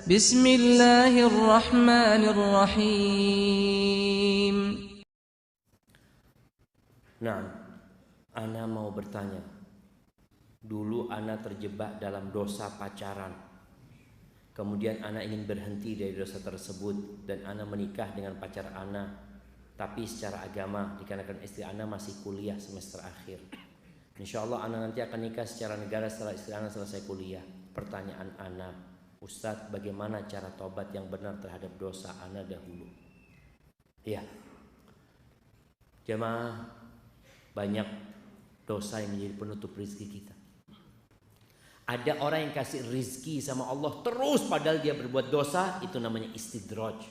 Bismillahirrahmanirrahim. Nah, ana mau bertanya. Dulu ana terjebak dalam dosa pacaran. Kemudian ana ingin berhenti dari dosa tersebut dan ana menikah dengan pacar ana, tapi secara agama dikarenakan istri ana masih kuliah semester akhir. Insya Allah ana nanti akan nikah secara negara setelah istri ana selesai kuliah. Pertanyaan ana, Ustadz, bagaimana cara tobat yang benar terhadap dosa ana dahulu? Ya, jemaah, banyak dosa yang menjadi penutup rezeki kita. Ada orang yang kasih rezeki sama Allah terus padahal dia berbuat dosa, itu namanya istidraj.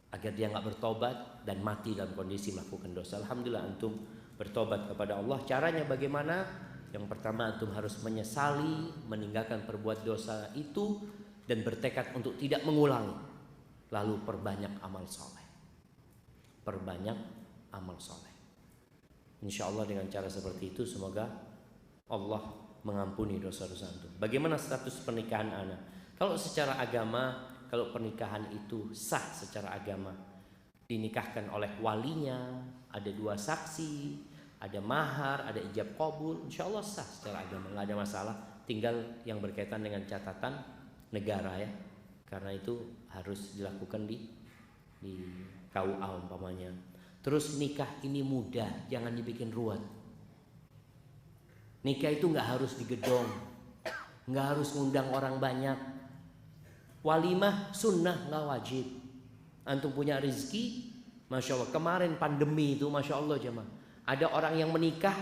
Agar dia nggak bertobat dan mati dalam kondisi melakukan dosa. Alhamdulillah antum bertobat kepada Allah. Caranya bagaimana? Yang pertama, antum harus menyesali, meninggalkan perbuat dosa itu dan bertekad untuk tidak mengulangi. Lalu perbanyak amal soleh. Perbanyak amal soleh. Insya Allah dengan cara seperti itu semoga Allah mengampuni dosa-dosa antum. Bagaimana status pernikahan ana? Kalau secara agama, kalau pernikahan itu sah secara agama, dinikahkan oleh walinya, ada 2 saksi, ada mahar, ada ijab qabul, insya Allah sah secara agama, nggak ada masalah. Tinggal yang berkaitan dengan catatan negara ya, karena itu harus dilakukan di KUA umpamanya. Terus nikah ini mudah, jangan dibikin ruwet. Nikah itu nggak harus di gedung, nggak harus ngundang orang banyak. Walimah sunnah, nggak wajib. Antum punya rezeki, masya Allah. Kemarin pandemi itu, masya Allah jemaah. Ada orang yang menikah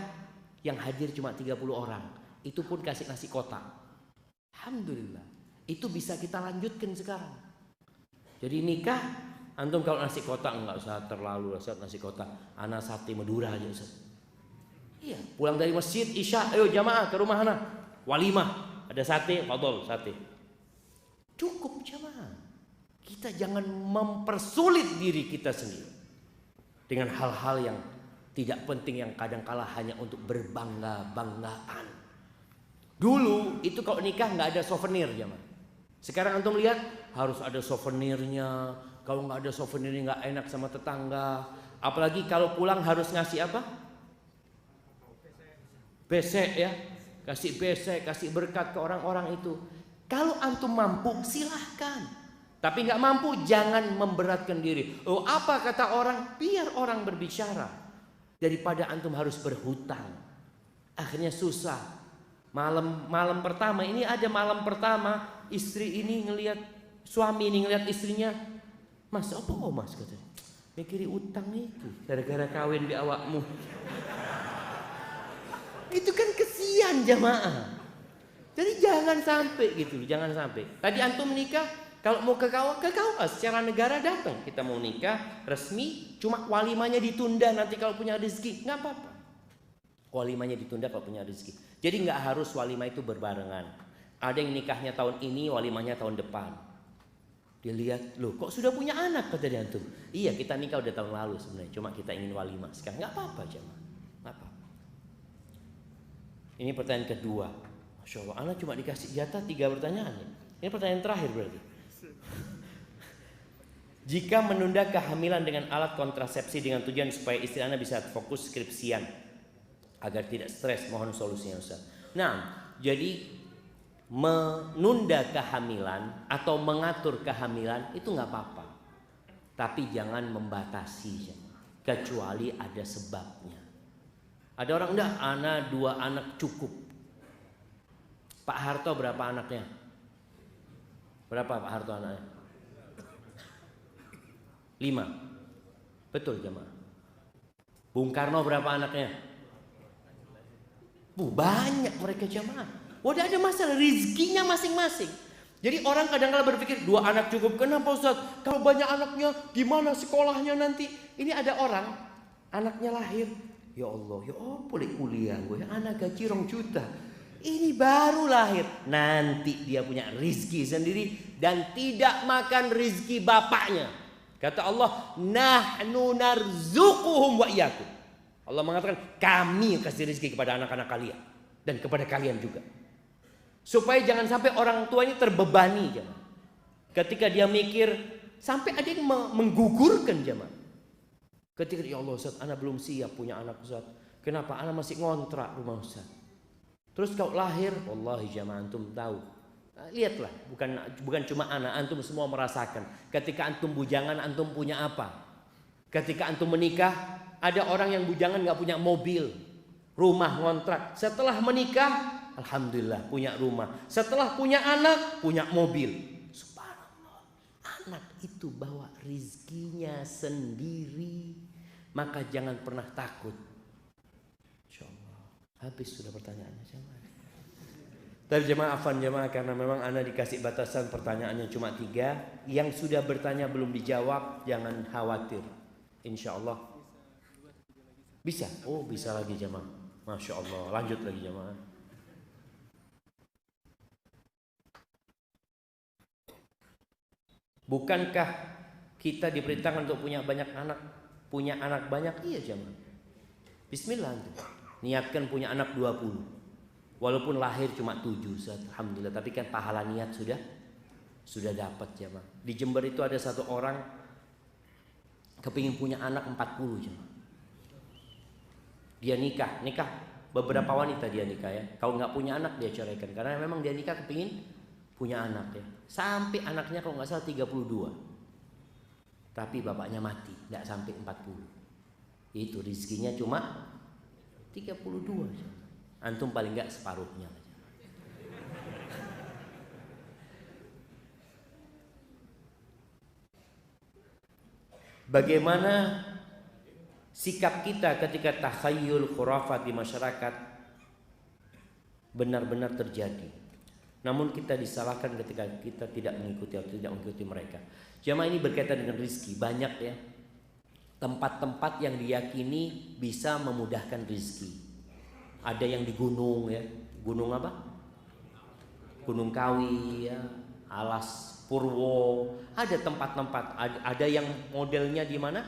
yang hadir cuma 30 orang. Itu pun kasih nasi kotak. Alhamdulillah. Itu bisa kita lanjutkan sekarang. Jadi nikah, antum kalau nasi kotak enggak usah terlalu Ustaz nasi kotak. Ana sate Madura aja Ustaz. Iya, pulang dari masjid Isya, ayo jamaah ke rumah ana. Walimah, ada sate, fadol sate. Cukup jamaah. Kita jangan mempersulit diri kita sendiri dengan hal-hal yang tidak penting yang kadang-kala hanya untuk berbangga-banggaan. Dulu itu kalau nikah nggak ada souvenir jemaah. Sekarang antum lihat harus ada souvenirnya. Kalau nggak ada souvenirnya nggak enak sama tetangga. Apalagi kalau pulang harus ngasih apa? Besek ya. Kasih besek, kasih berkat ke orang-orang itu. Kalau antum mampu silahkan. Tapi nggak mampu jangan memberatkan diri. Oh apa kata orang? Biar orang berbicara. Daripada antum harus berhutang, akhirnya susah. Malam pertama ini ada malam pertama istri ini ngelihat suami ini ngelihat istrinya, Mas apa mas katanya, mikiri utang itu gara-gara kawin di awakmu. Itu kan kesian jamaah. Jadi jangan sampai gitu, jangan sampai. Tadi antum menikah. Kalau mau ke KUA secara negara datang. Kita mau nikah resmi, cuma walimahnya ditunda nanti kalau punya rezeki, nggak apa-apa. Walimahnya ditunda kalau punya rezeki. Jadi nggak harus walimah itu berbarengan. Ada yang nikahnya tahun ini, walimahnya tahun depan. Dia lihat, loh kok sudah punya anak kata dia antum. Iya kita nikah udah tahun lalu sebenarnya, cuma kita ingin walimah sekarang. Nggak apa-apa jemaah, nggak apa-apa. Ini pertanyaan kedua. Masya Allah, anak cuma dikasih jatah 3 pertanyaan. Ini pertanyaan terakhir berarti. Jika menunda kehamilan dengan alat kontrasepsi dengan tujuan supaya istri Anda bisa fokus skripsian agar tidak stres, mohon solusinya Ustaz. Nah, jadi menunda kehamilan atau mengatur kehamilan itu nggak apa-apa, tapi jangan membatasi, kecuali ada sebabnya. Ada orang enggak, ana 2 anak cukup. Pak Harto berapa anaknya? Berapa Pak Harto anaknya? 5. Betul jemaah. Bung Karno berapa anaknya? Banyak mereka jemaah. Udah ada masalah rezekinya masing-masing. Jadi orang kadang-kadang berpikir 2 anak cukup. Kenapa Ustaz? Kalau banyak anaknya gimana sekolahnya nanti? Ini ada orang anaknya lahir. Ya Allah, ya oh boleh kuliah gue. Anak gaji 2 juta. Ini baru lahir. Nanti dia punya rezeki sendiri dan tidak makan rezeki bapaknya. Kata Allah, nahnu narzuquhum wa iyyakum. Allah mengatakan kami kasih rezeki kepada anak-anak kalian dan kepada kalian juga. Supaya jangan sampai orang tuanya terbebani jemaah. Ketika dia mikir, sampai ada yang menggugurkan jemaah. Ketika ya Allah Ustaz, ana belum siap punya anak Ustaz. Kenapa? Ana masih ngontrak rumah Ustaz. Terus kalau lahir, wallahi jemaah antum tahu. Lihatlah, bukan cuma ana, antum semua merasakan. Ketika antum bujangan, antum punya apa? Ketika antum menikah, ada orang yang bujangan nggak punya mobil, rumah ngontrak. Setelah menikah, alhamdulillah punya rumah. Setelah punya anak, punya mobil. Subhanallah. Anak itu bawa rizkinya sendiri. Maka jangan pernah takut. Insyaallah. Habis sudah pertanyaannya jemaah. Tapi jemaah afan jemaah, karena memang ana dikasih batasan pertanyaannya cuma 3. Yang sudah bertanya belum dijawab, jangan khawatir. Insyaallah. Bisa? Oh bisa lagi jemaah. Masya Allah. Lanjut lagi jemaah. Bukankah kita diperintahkan untuk punya banyak anak? Punya anak banyak? Iya jemaah. Bismillah. Niatkan punya anak 20. Walaupun lahir cuma 7, alhamdulillah. Tapi kan pahala niat sudah dapat jemaah. Di Jember itu ada satu orang kepingin punya anak 40 jemaah. Dia nikah beberapa wanita dia nikah ya. Kalau nggak punya anak dia ceraikan, karena memang dia nikah kepingin punya anak ya. Sampai anaknya kalau nggak salah 32. Tapi bapaknya mati, nggak sampai 40. Itu rezekinya cuma 32 jemaah. Antum paling nggak separuhnya. Bagaimana sikap kita ketika takhayul khurafat di masyarakat benar-benar terjadi, namun kita disalahkan ketika kita tidak mengikuti mereka. Jamaah ini berkaitan dengan rizki. Banyak ya tempat-tempat yang diyakini bisa memudahkan rizki. Ada yang di gunung ya, gunung apa? Gunung Kawi ya, Alas Purwo. Ada tempat-tempat, ada yang modelnya di mana?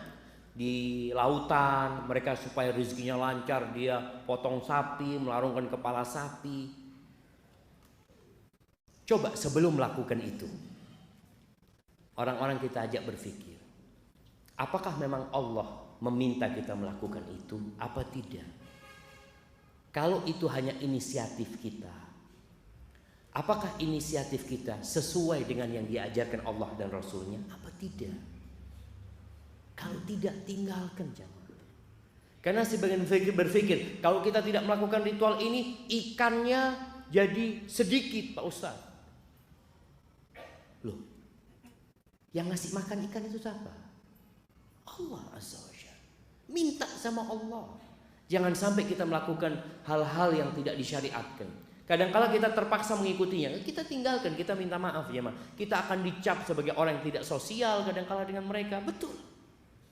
Di lautan. Mereka supaya rezekinya lancar, dia potong sapi, melarungkan kepala sapi. Coba sebelum melakukan itu, orang-orang kita ajak berpikir, apakah memang Allah meminta kita melakukan itu apa tidak? Kalau itu hanya inisiatif kita, apakah inisiatif kita sesuai dengan yang diajarkan Allah dan Rasulnya? Apa tidak? Kalau tidak, tinggalkan jamaah. Karena sebagian berpikir kalau kita tidak melakukan ritual ini, ikannya jadi sedikit Pak Ustaz. Loh, yang ngasih makan ikan itu siapa? Allah Azza wa Jalla. Minta sama Allah. Jangan sampai kita melakukan hal-hal yang tidak disyariatkan. Kadang-kala kita terpaksa mengikutinya, kita tinggalkan, kita minta maaf ya ma. Kita akan dicap sebagai orang yang tidak sosial kadang-kala dengan mereka. Betul.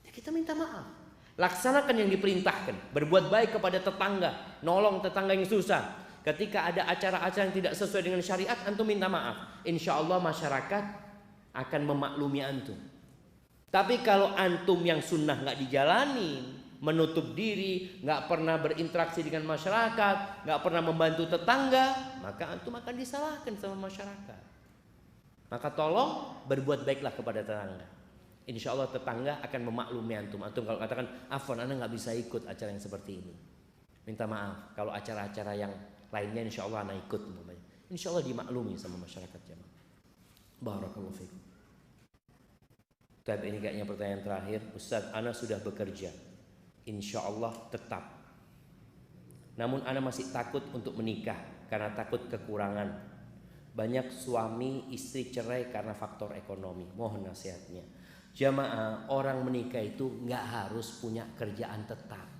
Ya, kita minta maaf. Laksanakan yang diperintahkan. Berbuat baik kepada tetangga, nolong tetangga yang susah. Ketika ada acara-acara yang tidak sesuai dengan syariat, antum minta maaf. Insya Allah masyarakat akan memaklumi antum. Tapi kalau antum yang sunnah nggak dijalani, menutup diri, nggak pernah berinteraksi dengan masyarakat, nggak pernah membantu tetangga, maka antum akan disalahkan sama masyarakat. Maka tolong berbuat baiklah kepada tetangga. Insya Allah tetangga akan memaklumi antum. Antum kalau katakan, afwan, ana nggak bisa ikut acara yang seperti ini, minta maaf. Kalau acara-acara yang lainnya, insya Allah ana ikut. Insya Allah dimaklumi sama masyarakat jamaah. Barakallahu fiikum. Tapi ini kayaknya pertanyaan terakhir. Ustaz, ana sudah bekerja. Insya Allah tetap. Namun ana masih takut untuk menikah karena takut kekurangan. Banyak suami istri cerai karena faktor ekonomi. Mohon nasihatnya. Jamaah, orang menikah itu nggak harus punya kerjaan tetap,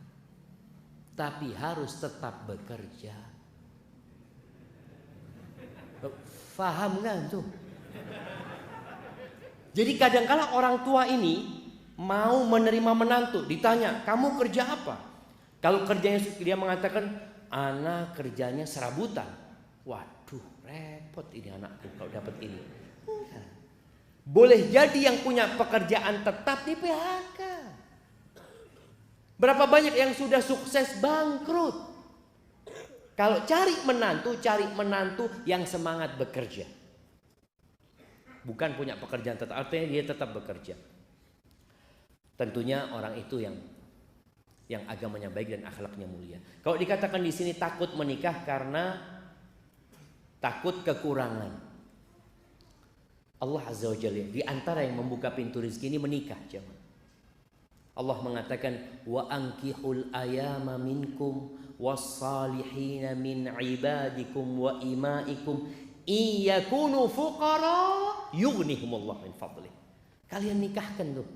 tapi harus tetap bekerja. Faham nggak tuh? Jadi kadang-kala orang tua ini mau menerima menantu, ditanya, kamu kerja apa? Kalau kerjanya dia mengatakan, anak kerjanya serabutan. Waduh, repot ini anakku kalau dapat ini. Boleh jadi yang punya pekerjaan tetap di PHK. Berapa banyak yang sudah sukses bangkrut Kalau cari menantu yang semangat bekerja. Bukan punya pekerjaan tetap, artinya dia tetap bekerja. Tentunya orang itu yang agamanya baik dan akhlaknya mulia. Kalau dikatakan di sini takut menikah karena takut kekurangan, Allah Azza wa Jalla di antara yang membuka pintu rezeki ini menikah, jemaah. Allah mengatakan wa ankihul ayama minkum was-salihin min ibadikum wa imaikum iyakunu fuqara yughnihumullah min fadlih. Kalian nikahkan tuh.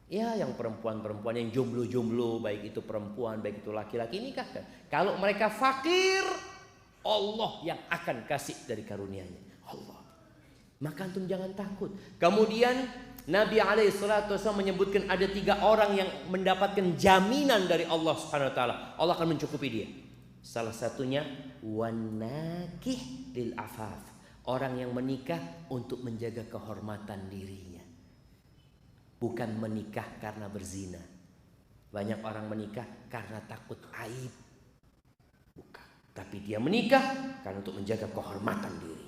Ya, yang perempuan-perempuan yang jomblo-jomblo, baik itu perempuan, baik itu laki-laki, nikahkan. Kalau mereka fakir, Allah yang akan kasih dari karunia-Nya. Allah. Maka antum jangan takut. Kemudian Nabi SAW menyebutkan ada 3 orang yang mendapatkan jaminan dari Allah Subhanahu Wa Taala. Allah akan mencukupi dia. Salah satunya wanakih lil afaf. Orang yang menikah untuk menjaga kehormatan dirinya. Bukan menikah karena berzina. Banyak orang menikah karena takut aib. Bukan. Tapi dia menikah karena untuk menjaga kehormatan dirinya.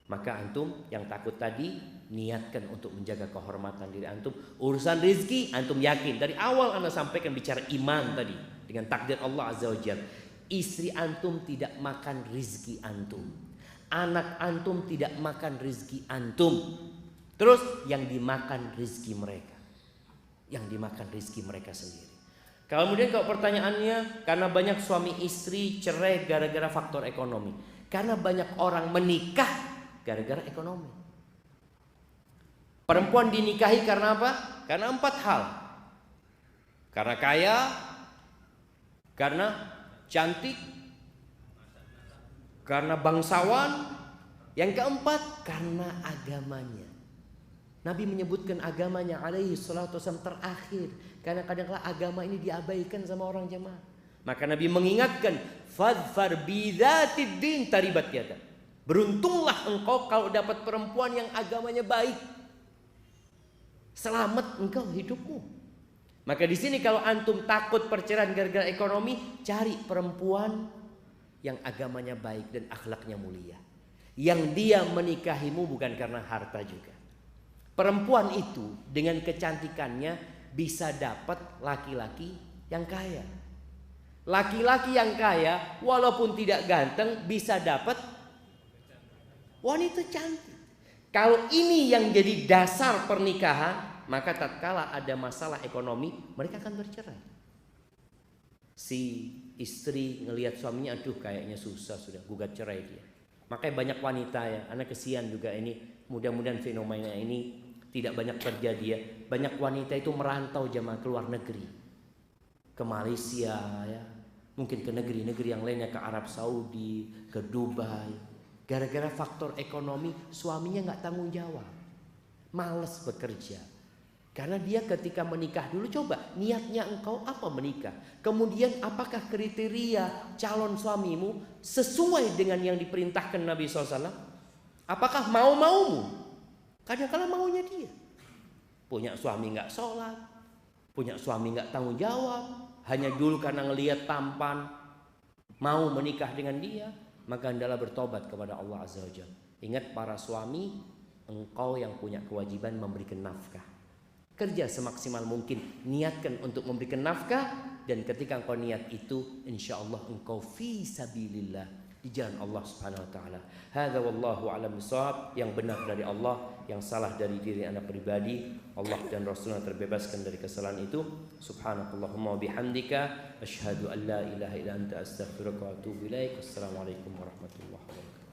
Maka antum yang takut tadi, niatkan untuk menjaga kehormatan diri antum. Urusan rezeki antum yakin. Dari awal anda sampaikan bicara iman tadi. Dengan takdir Allah Azza wa Jalla. Istri antum tidak makan rezeki antum. Anak antum tidak makan rezeki antum. Terus yang dimakan rezeki mereka. Yang dimakan rezeki mereka sendiri. Kemudian kalau pertanyaannya, karena banyak suami istri cerai gara-gara faktor ekonomi. Karena banyak orang menikah gara-gara ekonomi. Perempuan dinikahi karena apa? Karena 4 hal. Karena kaya, karena cantik, karena bangsawan, yang keempat karena agamanya. Nabi menyebutkan agamanya alaihi salatu wasallam terakhir. Karena kadang-kadang agama ini diabaikan sama orang jemaah. Maka Nabi mengingatkan, fadfar bidzatid din taribat yadak. Beruntunglah engkau kalau dapat perempuan yang agamanya baik. Selamat engkau hidupmu. Maka di sini kalau antum takut perceraian gara-gara ekonomi, cari perempuan yang agamanya baik dan akhlaknya mulia. Yang dia menikahimu bukan karena harta juga. Perempuan itu dengan kecantikannya bisa dapat laki-laki yang kaya. Laki-laki yang kaya walaupun tidak ganteng bisa dapat wanita cantik. Kalau ini yang jadi dasar pernikahan, maka tatkala ada masalah ekonomi mereka akan bercerai. Si istri ngelihat suaminya, aduh kayaknya susah, sudah gugat cerai dia. Makanya banyak wanita ya, anak kesian juga ini, mudah-mudahan fenomena ini tidak banyak terjadi ya. Banyak wanita itu merantau jemaah ke luar negeri. Ke Malaysia ya. Mungkin ke negeri-negeri yang lainnya, ke Arab Saudi, ke Dubai. Gara-gara faktor ekonomi suaminya nggak tanggung jawab. Males bekerja. Karena dia ketika menikah dulu, coba niatnya engkau apa menikah. Kemudian apakah kriteria calon suamimu sesuai dengan yang diperintahkan Nabi SAW? Apakah mau-maumu? Kadang-kadang maunya dia punya suami nggak sholat, punya suami nggak tanggung jawab, hanya dulu karena ngelihat tampan mau menikah dengan dia, maka hendaklah bertobat kepada Allah Azza wa Jalla. Ingat para suami, engkau yang punya kewajiban memberikan nafkah. Kerja semaksimal mungkin, niatkan untuk memberikan nafkah, dan ketika engkau niat itu, insya Allah engkau fi sabilillah, di jalan Allah Subhanahu Wa Taala. Hadza wallahu a'lam bishawab. Yang benar dari Allah, yang salah dari diri anak pribadi. Allah dan Rasulnya terbebaskan dari kesalahan itu. Subhanakallahumma wa bihamdika asyhadu an la ilaha illa anta astaghfiruka wa atubu ilaik. Wassalamualaikum warahmatullahi wabarakatuh.